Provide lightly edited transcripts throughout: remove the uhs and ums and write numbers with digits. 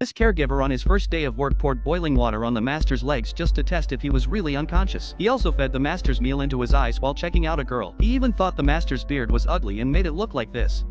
This caregiver on his first day of work poured boiling water on the master's legs just to test if he was really unconscious. He also fed the master's meal into his eyes while checking out a girl. He even thought the master's beard was ugly and made it look like this,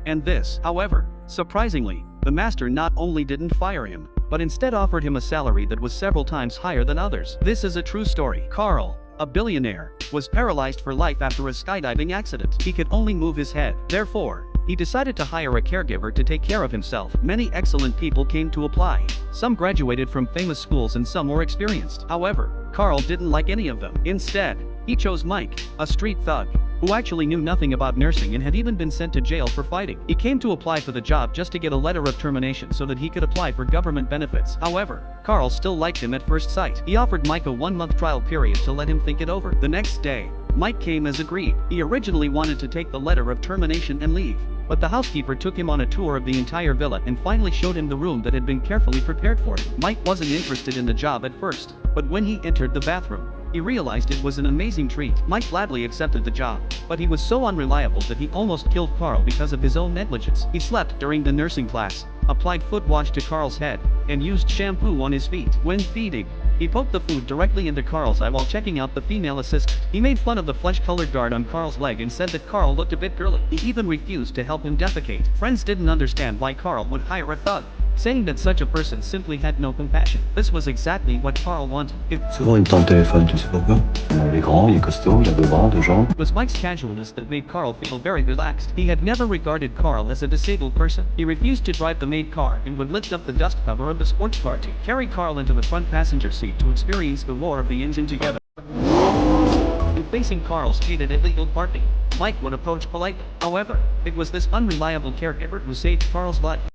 and this. However, surprisingly, the master not only didn't fire him, but instead offered him a salary that was several times higher than others. This is a true story. Carl, a billionaire, was paralyzed for life after a skydiving accident. He could only move his head. Therefore, he decided to hire a caregiver to take care of himself. Many excellent people came to apply. Some graduated from famous schools and some were experienced. However, Carl didn't like any of them. Instead, he chose Mike, a street thug, who actually knew nothing about nursing and had even been sent to jail for fighting. He came to apply for the job just to get a letter of termination so that he could apply for government benefits. However, Carl still liked him at first sight. He offered Mike a 1-month trial period to let him think it over. The next day, Mike came as agreed. He originally wanted to take the letter of termination and leave, but the housekeeper took him on a tour of the entire villa and finally showed him the room that had been carefully prepared for him. Mike wasn't interested in the job at first, but when he entered the bathroom, he realized it was an amazing treat. Mike gladly accepted the job, but he was so unreliable that he almost killed Carl because of his own negligence. He slept during the nursing class, applied foot wash to Carl's head, and used shampoo on his feet. When feeding, he poked the food directly into Carl's eye while checking out the female assistant. He made fun of the flesh-colored guard on Carl's leg and said that Carl looked a bit girly. He even refused to help him defecate. Friends didn't understand why Carl would hire a thug, saying that such a person simply had no compassion. This was exactly what Carl wanted. Souvent il me tend le téléphone, tu sais pourquoi? Il est grand, il est costaud, il a 2 bras, 2 jambes. It was Mike's casualness that made Carl feel very relaxed. He had never regarded Carl as a disabled person. He refused to drive the maid car and would lift up the dust cover of the sports car to carry Carl into the front passenger seat to experience the roar of the engine together. In facing Carl's hated illegal parking, Mike would approach politely. However, it was this unreliable caregiver who saved Carl's life.